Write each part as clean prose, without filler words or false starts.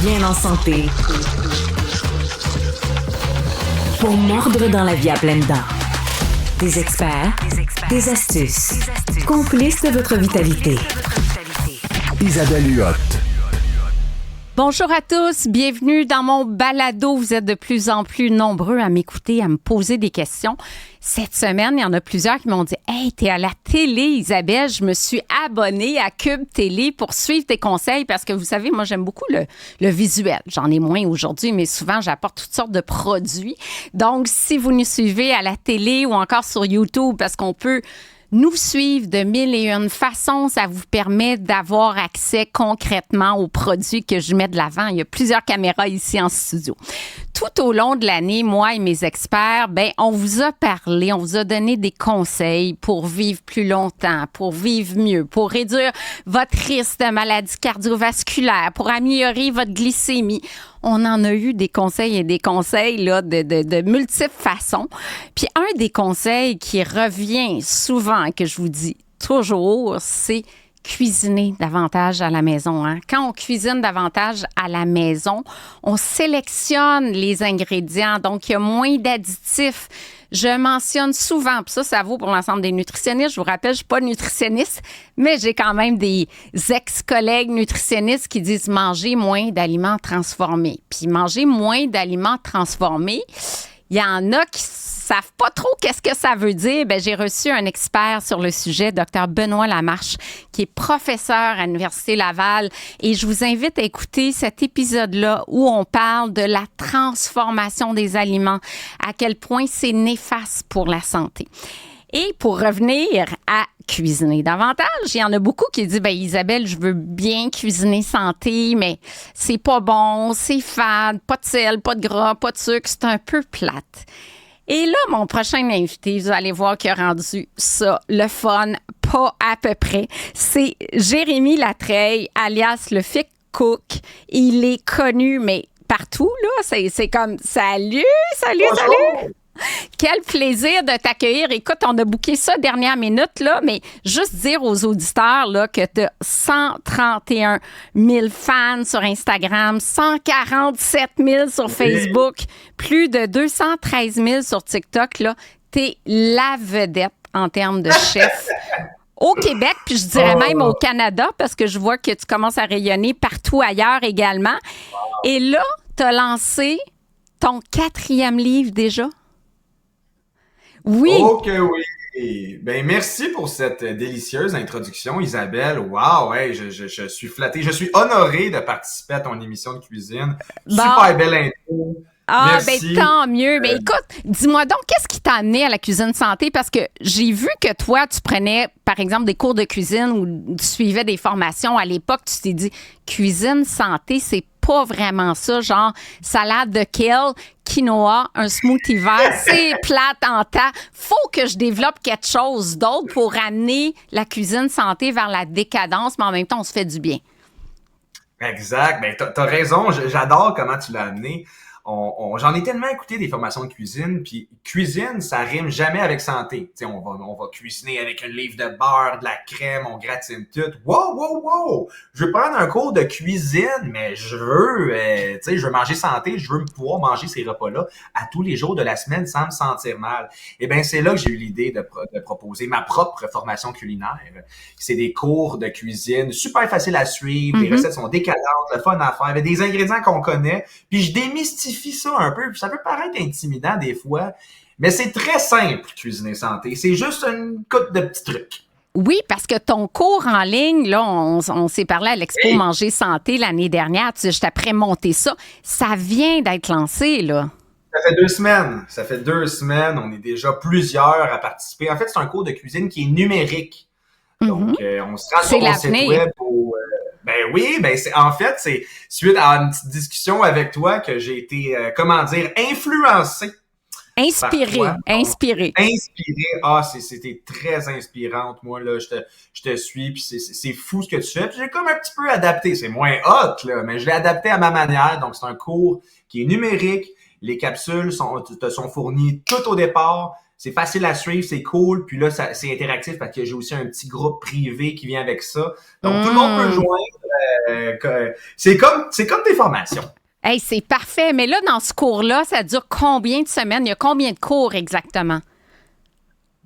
bien en santé. Pour mordre dans la vie à pleines dents. Des experts, des astuces, complices de votre vitalité. Isabelle Huot. Bonjour à tous, bienvenue dans mon balado. Vous êtes de plus en plus nombreux à m'écouter, à me poser des questions. Cette semaine, il y en a plusieurs qui m'ont dit « Hey, t'es à la télé, Isabelle. Je me suis abonnée à Cube Télé pour suivre tes conseils. » Parce que vous savez, moi, j'aime beaucoup le visuel. J'en ai moins aujourd'hui, mais souvent, j'apporte toutes sortes de produits. Donc, si vous nous suivez à la télé ou encore sur YouTube, parce qu'on peut nous suivre de mille et une façons, ça vous permet d'avoir accès concrètement aux produits que je mets de l'avant. Il y a plusieurs caméras ici en studio. Tout au long de l'année, moi et mes experts, on vous a parlé, on vous a donné des conseils pour vivre plus longtemps, pour vivre mieux, pour réduire votre risque de maladie cardiovasculaire, pour améliorer votre glycémie. On en a eu des conseils et des conseils là, de multiples façons. Puis un des conseils qui revient souvent, que je vous dis toujours, c'est cuisiner davantage à la maison. Hein? Quand on cuisine davantage à la maison, on sélectionne les ingrédients, donc il y a moins d'additifs. Je mentionne souvent, puis ça vaut pour l'ensemble des nutritionnistes. Je vous rappelle, je ne suis pas nutritionniste, mais j'ai quand même des ex-collègues nutritionnistes qui disent manger moins d'aliments transformés. Puis manger moins d'aliments transformés, il y en a qui savent pas trop qu'est-ce que ça veut dire. J'ai reçu un expert sur le sujet, Dr Benoît Lamarche, qui est professeur à l'Université Laval. Et je vous invite à écouter cet épisode-là où on parle de la transformation des aliments, à quel point c'est néfaste pour la santé. Et pour revenir à cuisiner davantage, il y en a beaucoup qui disent Isabelle, je veux bien cuisiner santé, mais c'est pas bon, c'est fade, pas de sel, pas de gras, pas de sucre, c'est un peu plate. Et là, mon prochain invité, vous allez voir qu'il a rendu ça le fun, pas à peu près. C'est Jérémy Latreille, alias le Fic Cook. Il est connu, mais partout, là. C'est comme salut! Quel plaisir de t'accueillir. Écoute, on a booké ça dernière minute, là, mais juste dire aux auditeurs là, que tu as 131 000 fans sur Instagram, 147 000 sur Facebook, plus de 213 000 sur TikTok. Là, t'es la vedette en termes de chef au Québec, puis je dirais même au Canada, parce que je vois que tu commences à rayonner partout ailleurs également. Et là, tu as lancé ton 4e livre déjà. Oui. Oh que oui! Merci pour cette délicieuse introduction, Isabelle. Wow, ouais, je suis flatté. Je suis honoré de participer à ton émission de cuisine. Bon. Super belle intro. Ah, merci. Tant mieux. Mais écoute, dis-moi donc, qu'est-ce qui t'a amené à la cuisine santé? Parce que j'ai vu que toi, tu prenais, par exemple, des cours de cuisine ou tu suivais des formations. À l'époque, tu t'es dit, cuisine santé, c'est pas vraiment ça, genre salade de kale, quinoa, un smoothie vert, c'est plate en tas. Faut que je développe quelque chose d'autre pour amener la cuisine santé vers la décadence, mais en même temps, on se fait du bien. Exact. T'as raison. J'adore comment tu l'as amené. J'en ai tellement écouté des formations de cuisine, puis cuisine, ça rime jamais avec santé. Tu sais, on va cuisiner avec un livre de beurre, de la crème, on gratine tout. Wow! Je veux prendre un cours de cuisine, mais je veux manger santé, je veux pouvoir manger ces repas-là à tous les jours de la semaine sans me sentir mal. C'est là que j'ai eu l'idée de proposer ma propre formation culinaire. C'est des cours de cuisine super faciles à suivre, les recettes sont décadentes, le fun à faire, avec des ingrédients qu'on connaît, puis je démystifie ça un peu, puis ça peut paraître intimidant des fois, mais c'est très simple, cuisiner santé. C'est juste une couple de petits trucs. Oui, parce que ton cours en ligne, là, on s'est parlé à l'Expo Manger Santé l'année dernière, je t'apprends monter ça. Ça vient d'être lancé, là. Ça fait 2 semaines. On est déjà plusieurs à participer. En fait, c'est un cours de cuisine qui est numérique. Donc, on se rend sur mon site web où... c'est suite à une petite discussion avec toi que j'ai été, influencé. Inspiré. Ah, c'était très inspirante. Moi, là, je te suis, puis c'est fou ce que tu fais. Puis j'ai comme un petit peu adapté. C'est moins hot, là, mais je l'ai adapté à ma manière. Donc, c'est un cours qui est numérique. Les capsules te sont fournies tout au départ. C'est facile à suivre, c'est cool. Puis là, c'est interactif parce que j'ai aussi un petit groupe privé qui vient avec ça. Donc, tout le monde peut joindre. C'est comme des formations. Hey, c'est parfait. Mais là, dans ce cours-là, ça dure combien de semaines? Il y a combien de cours exactement?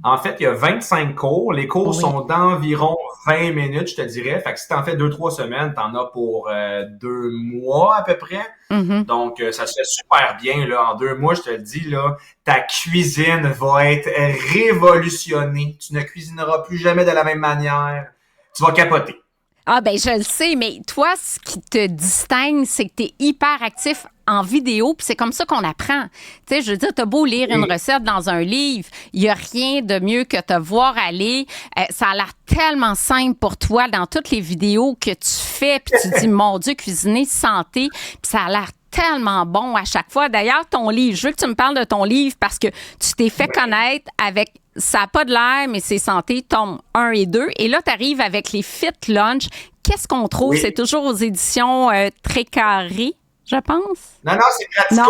En fait, il y a 25 cours. Les cours sont d'environ 20 minutes, je te dirais. Fait que si t'en fais 2-3 semaines, t'en as pour 2 mois à peu près. Mm-hmm. Donc, ça se fait super bien. Là. En 2 mois, je te le dis, là, ta cuisine va être révolutionnée. Tu ne cuisineras plus jamais de la même manière. Tu vas capoter. Ah ben je le sais, mais toi, ce qui te distingue, c'est que tu es hyper actif en vidéo, puis c'est comme ça qu'on apprend. Tu sais, je veux dire, t'as beau lire une recette dans un livre, il n'y a rien de mieux que te voir aller. Ça a l'air tellement simple pour toi dans toutes les vidéos que tu fais, puis tu dis, mon Dieu, cuisiner santé, puis ça a l'air tellement bon à chaque fois. D'ailleurs, ton livre, je veux que tu me parles de ton livre parce que tu t'es fait connaître avec ça n'a pas de l'air, mais c'est santé, tome 1 et 2. Et là, tu arrives avec les Fit Lunch. Qu'est-ce qu'on trouve? C'est toujours aux éditions Très Carré, je pense? Non, c'est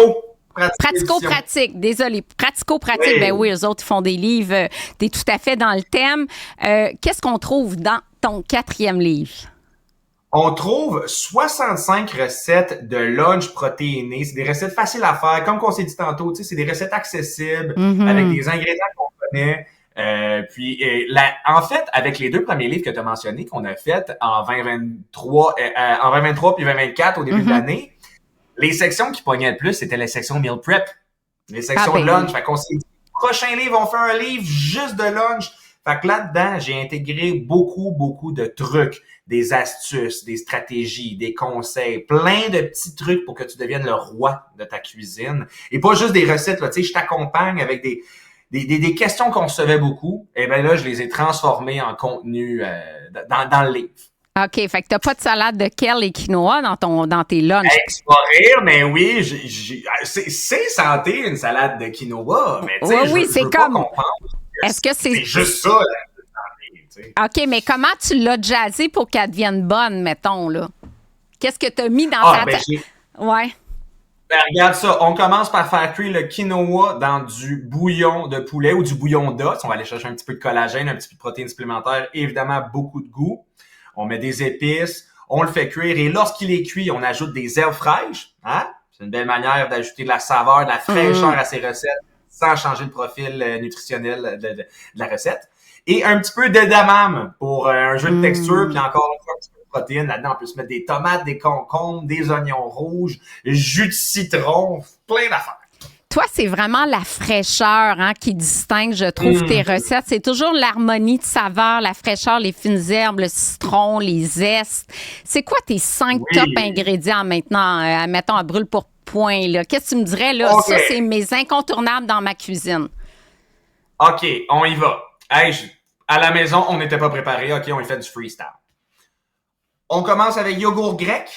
Pratico-pratique, désolé. Pratico-pratique, ben oui, eux autres, ils font des livres. T'es tout à fait dans le thème. Qu'est-ce qu'on trouve dans ton 4e livre? On trouve 65 recettes de lunch protéinés. C'est des recettes faciles à faire. Comme on s'est dit tantôt, c'est des recettes accessibles avec des ingrédients qu'on connaît. En fait, avec les 2 premiers livres que tu as mentionnés, qu'on a fait en 2023 puis 2024 au début de l'année, les sections qui pognaient le plus, c'était les sections meal prep. Les sections lunch. Fait qu'on s'est dit, prochain livre, on fait un livre juste de lunch. Fait que là-dedans, j'ai intégré beaucoup de trucs, des astuces, des stratégies, des conseils, plein de petits trucs pour que tu deviennes le roi de ta cuisine. Et pas juste des recettes, là, tu sais, je t'accompagne avec des questions qu'on recevait beaucoup. Et ben là, je les ai transformées en contenu dans le livre. OK, fait que t'as pas de salade de kale et quinoa dans tes lunchs. Hey, tu vas rire, mais oui, c'est santé, une salade de quinoa. Mais tu sais, c'est comme... Est-ce que c'est juste ça, la santé, tu sais. OK, mais comment tu l'as jazzé pour qu'elle devienne bonne, mettons, là? Qu'est-ce que t'as mis dans ta tête? Ouais. Ben, regarde ça. On commence par faire cuire le quinoa dans du bouillon de poulet ou du bouillon d'os. On va aller chercher un petit peu de collagène, un petit peu de protéines supplémentaires, évidemment beaucoup de goût. On met des épices, on le fait cuire et lorsqu'il est cuit, on ajoute des herbes fraîches. Hein? C'est une belle manière d'ajouter de la saveur, de la fraîcheur à ces recettes sans changer le profil nutritionnel de la recette. Et un petit peu d'edamame pour un jeu de texture, puis encore une fois, un petit peu de protéines. Là-dedans, on peut se mettre des tomates, des concombres, des oignons rouges, jus de citron, plein d'affaires. Toi, c'est vraiment la fraîcheur qui distingue, je trouve, tes recettes. C'est toujours l'harmonie de saveurs, la fraîcheur, les fines herbes, le citron, les zestes. C'est quoi tes 5 top ingrédients maintenant, mettons à brûle pour point, là? Qu'est-ce que tu me dirais, là? Okay. Ça, c'est mes incontournables dans ma cuisine. OK, on y va. Hey, à la maison, on n'était pas préparés. OK, on y fait du freestyle. On commence avec yogourt grec.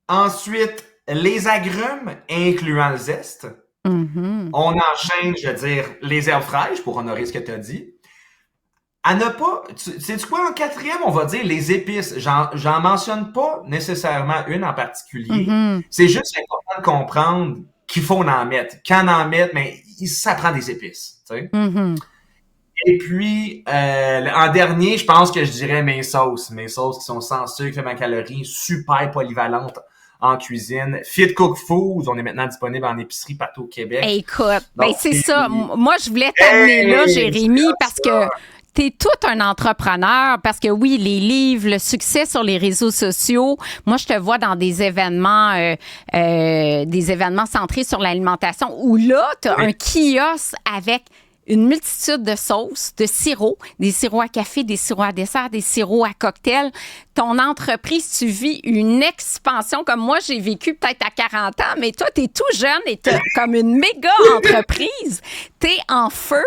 Ensuite, les agrumes, incluant le zeste. Mm-hmm. On enchaîne, je veux dire, les herbes fraîches pour honorer ce que tu as dit. À ne pas... Sais-tu quoi? En 4e, on va dire les épices. J'en mentionne pas nécessairement une en particulier. Mm-hmm. C'est juste important de comprendre qu'il faut en mettre. Quand en mettre, mais ça prend des épices. Tu sais? Mm-hmm. Et puis, en dernier, je pense que je dirais mes sauces. Mes sauces qui sont sans sucre, faibles en calories, super polyvalentes en cuisine. Fit Cook Foods, on est maintenant disponible en épicerie partout au Québec. Écoute, ben c'est ça. Moi, je voulais t'amener là, Jérémy, parce que t'es tout un entrepreneur, parce que oui, les livres, le succès sur les réseaux sociaux, moi, je te vois dans des événements centrés sur l'alimentation où là, t'as un kiosque avec une multitude de sauces, de sirops, des sirops à café, des sirops à dessert, des sirops à cocktail. Ton entreprise, tu vis une expansion comme moi, j'ai vécu peut-être à 40 ans, mais toi, t'es tout jeune et t'as comme une méga entreprise. T'es en feu.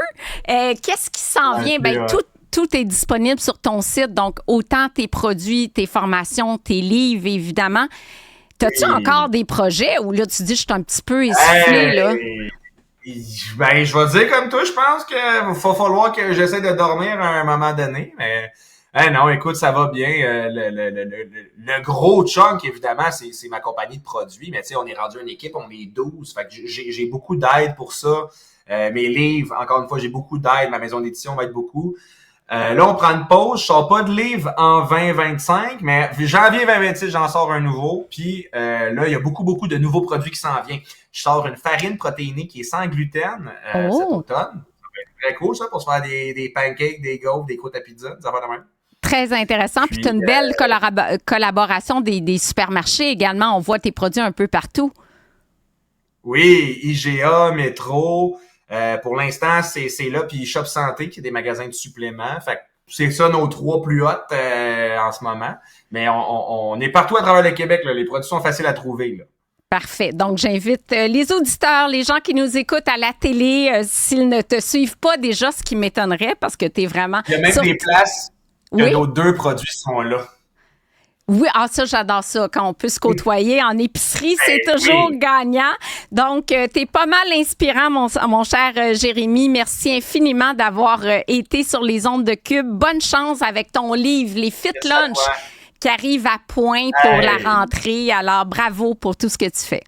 Qu'est-ce qui s'en vient? Ben, tout est disponible sur ton site, donc autant tes produits, tes formations, tes livres, évidemment. T'as-tu encore des projets où là, tu dis, je suis un petit peu essoufflé, là? Ben, je vais dire comme toi, je pense qu'il va falloir que j'essaie de dormir à un moment donné, mais non, écoute, ça va bien. Le gros chunk, évidemment, c'est ma compagnie de produits, mais tu sais, on est rendu une équipe, on est 12, fait que j'ai beaucoup d'aide pour ça. mes livres, encore une fois, j'ai beaucoup d'aide. Ma maison d'édition m'aide beaucoup. Là, on prend une pause. Je sors pas de livre en 2025, mais janvier 2026, j'en sors un nouveau. Puis là, il y a beaucoup de nouveaux produits qui s'en viennent. Je sors une farine protéinée qui est sans gluten cet automne. Ça va être très cool, ça, pour se faire des pancakes, des gaufres, des croûtes à pizza. Ça va de même. Très intéressant. Puis tu as une belle collaboration des supermarchés également. On voit tes produits un peu partout. Oui, IGA, Métro. Pour l'instant, c'est là. Puis Shop Santé, qui est des magasins de suppléments. Fait que c'est ça nos 3 plus hautes en ce moment. Mais on est partout à travers le Québec. Là. Les produits sont faciles à trouver. Là. Parfait. Donc, j'invite les auditeurs, les gens qui nous écoutent à la télé, s'ils ne te suivent pas déjà, ce qui m'étonnerait parce que tu es vraiment... Il y a même des places que nos 2 produits sont là. Oui, ça, j'adore ça. Quand on peut se côtoyer en épicerie, c'est toujours gagnant. Donc, t'es pas mal inspirant, mon cher Jérémy. Merci infiniment d'avoir été sur les ondes de Cube. Bonne chance avec ton livre, Les Fit Lunch, qui arrive à point pour la rentrée. Alors, bravo pour tout ce que tu fais.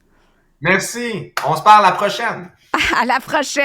Merci. On se parle à la prochaine. À la prochaine.